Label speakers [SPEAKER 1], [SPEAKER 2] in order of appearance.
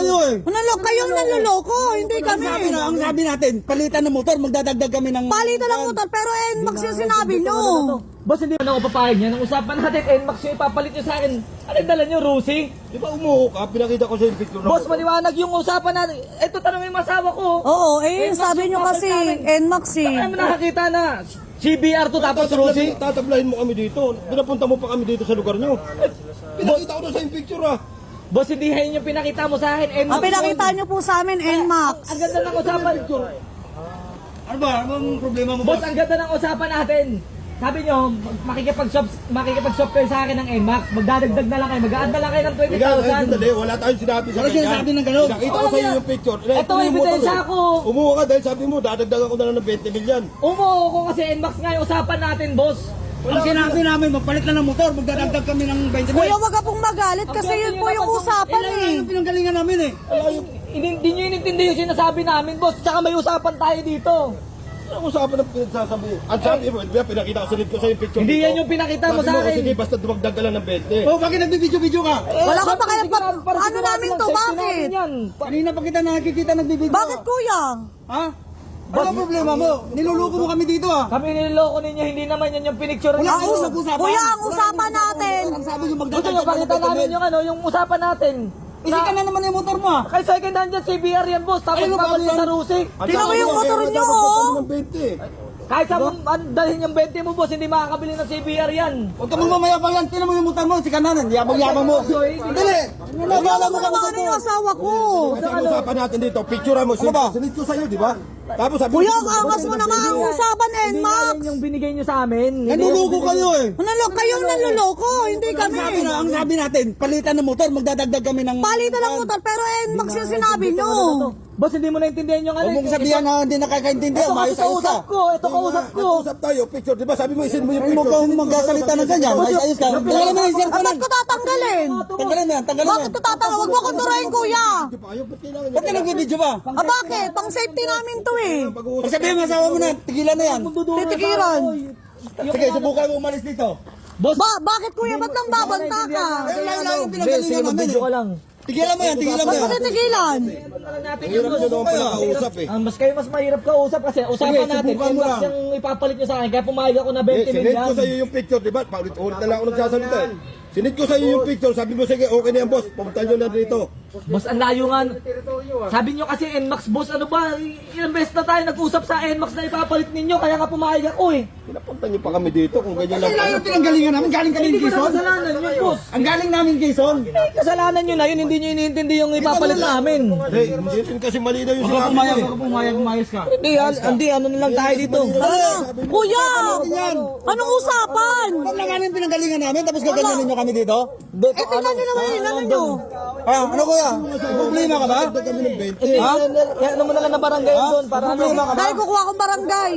[SPEAKER 1] kayo eh.
[SPEAKER 2] Kayong nanloloko, hindi kami.
[SPEAKER 1] Ang sabi natin, palitan ng motor, magdadagdag kami ng...
[SPEAKER 2] Palitan ng motor, pero NMAX yung sinabi nyo.
[SPEAKER 3] Boss, hindi na ako papayag niya. Nang usapan natin, NMAX yung ipapalit nyo sa akin. Ano yung dala nyo, Rusi?
[SPEAKER 1] Di ba umuho ka? Pinakita ko sa yung picture.
[SPEAKER 3] Boss, maliwanag yung usapan natin. Ito, tanong yung masawa ko.
[SPEAKER 2] Oo, sabi nyo kasi, NMAX eh.
[SPEAKER 3] Ano mo nakakita na? CBR to tapos Rusi?
[SPEAKER 1] Tatablahin mo kami dito. Pinapunta mo pa kami dito sa lugar nyo. Pinakita ko na sa yung picture ah.
[SPEAKER 3] Boss, hindi yan yung pinakita mo sa akin. NMAX.
[SPEAKER 2] Ang pinakita nyo po sa amin, NMAX.
[SPEAKER 3] Ang ganda ng usapan.
[SPEAKER 1] Ano ba? Anong problema mo
[SPEAKER 3] Boss, ang ganda ng usapan natin. Sabi nyo, makikipag-shop kayo sa akin ng NMAX. Magdadagdag na lang kayo. Mag-a-add na lang kayo ng 20,000.
[SPEAKER 1] Wala tayong sinabi sa Wala kanya. sinasabi ng ganun. Nakita ko
[SPEAKER 3] Wala
[SPEAKER 1] sa iyo
[SPEAKER 3] na.
[SPEAKER 1] yung picture.
[SPEAKER 3] Ito, ebidensya ko.
[SPEAKER 1] Umuha ka dahil sabi mo, dadagdagan ko na lang ng 20 milyan.
[SPEAKER 3] Umuho ko kasi NMAX nga yung usapan natin, boss.
[SPEAKER 1] Ang sinabi namin, magpalit na ng motor, magdadagdag kami ng 20
[SPEAKER 2] Kuya, wag ka pong magalit kasi yun po yung usapan eh.
[SPEAKER 1] Yung pinanggalingan namin eh.
[SPEAKER 3] Hindi nyo inintindi yung sinasabi namin, boss. Tsaka may usapan tayo dito.
[SPEAKER 1] Ang usapan ng pinagsasabi. Ang sabi mo, pinakita ko sa yung picture.
[SPEAKER 3] Hindi
[SPEAKER 1] dito.
[SPEAKER 3] yan yung pinakita mo
[SPEAKER 1] Sabi
[SPEAKER 3] sa akin.
[SPEAKER 1] Sige, basta dumagdag ka lang ng 20. Oh, bakit nagbibidyo-video ka?
[SPEAKER 2] Wala ka pa kaya
[SPEAKER 3] Sige, para
[SPEAKER 2] ano
[SPEAKER 3] sigurado
[SPEAKER 2] namin
[SPEAKER 3] lang,
[SPEAKER 2] to,
[SPEAKER 3] safety
[SPEAKER 2] bakit?
[SPEAKER 3] natin yan.
[SPEAKER 1] Kanina pa kita nakikita nagbibidyo.
[SPEAKER 2] Bakit kuya?
[SPEAKER 1] Ha? Ano ang problema mo? Niluluko mo kami dito ah.
[SPEAKER 3] Kami niloloko ninyo, hindi naman yan yung pinicture
[SPEAKER 1] Wala
[SPEAKER 3] niyo.
[SPEAKER 1] kayong nag-usapan.
[SPEAKER 2] Kuya, ang usapan natin.
[SPEAKER 1] Ang sabi yung
[SPEAKER 3] Gusto
[SPEAKER 1] magdadagdag
[SPEAKER 3] nyo pakita namin yung ano, yung usapan natin.
[SPEAKER 1] Isi ka na naman yung motor mo ah.
[SPEAKER 3] Kay second hand yan, CBR yan, boss. Tapos
[SPEAKER 1] Ano ba
[SPEAKER 3] papalit
[SPEAKER 1] yan?
[SPEAKER 3] sa Rusi.
[SPEAKER 2] Tingnan mo yung motor nyo, oh.
[SPEAKER 1] Ng 20.
[SPEAKER 3] Kahit sa dalhin yung 20 mo, boss, hindi makakabili ng CBR yan.
[SPEAKER 1] Huwag ka mong mamayabang yan. Tingnan mo yung motor mo. Si kananan. Yabang-yabang mo. Dali. Nagala mo ka
[SPEAKER 2] Ano
[SPEAKER 1] motor mo.
[SPEAKER 2] yung asawa ko?
[SPEAKER 1] Kasi ang usapan natin dito, picture mo. Sinit ko sa'yo, di ba? Tapos sabi
[SPEAKER 2] Kuya, ang angas mo naman ang usapan,
[SPEAKER 3] Hindi nga
[SPEAKER 2] NMAX.
[SPEAKER 3] yan yung binigay nyo sa amin.
[SPEAKER 1] Nanluluko kayo eh.
[SPEAKER 2] Kayong nanloloko, hindi kami.
[SPEAKER 1] Ang sabi natin, palitan ng motor, magdadagdag kami ng...
[SPEAKER 2] Palitan ng motor, pero NMAX yung sinabi nyo.
[SPEAKER 3] Boss, hindi mo naintindihan yung ano.
[SPEAKER 1] Huwag mong sabihan na hindi nakakaintindihan.
[SPEAKER 3] Ito kasi
[SPEAKER 1] Maayos-ayos ka.
[SPEAKER 3] kausap ko, ito kausap ko.
[SPEAKER 1] Nag-usap tayo, picture. Di ba sabi mo, isin mo yung picture. Huwag kang magkasalita ng ganyan. Maayos-ayos ka. Tanggalin mo yung cellphone.
[SPEAKER 2] Ba't ko tatanggalin?
[SPEAKER 1] Tanggalin mo yan, tanggalin mo
[SPEAKER 2] Bakit
[SPEAKER 1] yan.
[SPEAKER 2] ko tatanggalin? Huwag mo akong turahin, kuya.
[SPEAKER 1] Ba't ka nagbibidyo ba?
[SPEAKER 2] Bakit? Pang safety namin to eh.
[SPEAKER 1] Pag sabihin mo, asawa mo na, tigilan na yan.
[SPEAKER 2] Titigiran.
[SPEAKER 1] Sige, subukan mo umalis dito.
[SPEAKER 3] Boss,
[SPEAKER 2] Bakit kuya? Ba't nang babanta ka?
[SPEAKER 1] Layo-layo yung
[SPEAKER 3] Sige,
[SPEAKER 1] pinagalingan namin
[SPEAKER 3] mag-video ka
[SPEAKER 1] eh.
[SPEAKER 3] lang.
[SPEAKER 1] Tigilan mo yan, tigilan mo
[SPEAKER 2] Ba't
[SPEAKER 1] yan.
[SPEAKER 2] ko titigilan?
[SPEAKER 1] Hirap nyo naman pala kausap eh.
[SPEAKER 3] Mas kayo mas mahirap kausap kasi usapan
[SPEAKER 1] Sige,
[SPEAKER 3] natin,
[SPEAKER 1] subukan mo
[SPEAKER 3] NMAX
[SPEAKER 1] lang.
[SPEAKER 3] yung ipapalit nyo sa akin, kaya pumayag ako na 20
[SPEAKER 1] Sinit ko
[SPEAKER 3] million.
[SPEAKER 1] sa iyo yung picture, di ba? Paulit-ulit na lang ako nagsasalita eh. Sinit ko sa iyo yung picture, sabi mo, sige, okay na yan boss, pumunta nyo na dito.
[SPEAKER 3] Boss, ang layo nga. Sabi nyo kasi NMAX, boss, ano ba? Ilang beses na tayo nag-usap sa NMAX na ipapalit ninyo, kaya nga pumayag ako eh.
[SPEAKER 1] Pinapunta nyo pa kami dito kung ganyan lang.
[SPEAKER 4] Kailangan yung pinanggalingan namin, galing kami
[SPEAKER 3] Hindi ko na
[SPEAKER 4] Quezon.
[SPEAKER 3] kasalanan yun, boss.
[SPEAKER 4] Ang galing namin Quezon.
[SPEAKER 3] Kasalanan nyo na yun, hindi nyo iniintindi yung ipapalit namin.
[SPEAKER 1] Hindi rin kasi mali na yung sinabi mo eh.
[SPEAKER 4] Pumayag ka.
[SPEAKER 3] Hindi, ano na lang tayo dito.
[SPEAKER 2] Kuya! Anong usapan?
[SPEAKER 1] Huwag na nga yung pinanggalingan namin, tapos gaganyanin nyo kami dito?
[SPEAKER 2] Tingnan nyo naman yun, ano nyo?
[SPEAKER 1] Ah, ano kuya? Problema ka ba? Kami ng 20.
[SPEAKER 3] Ano mo na lang na barangay doon para ano.
[SPEAKER 2] Dahil kukuha akong barangay.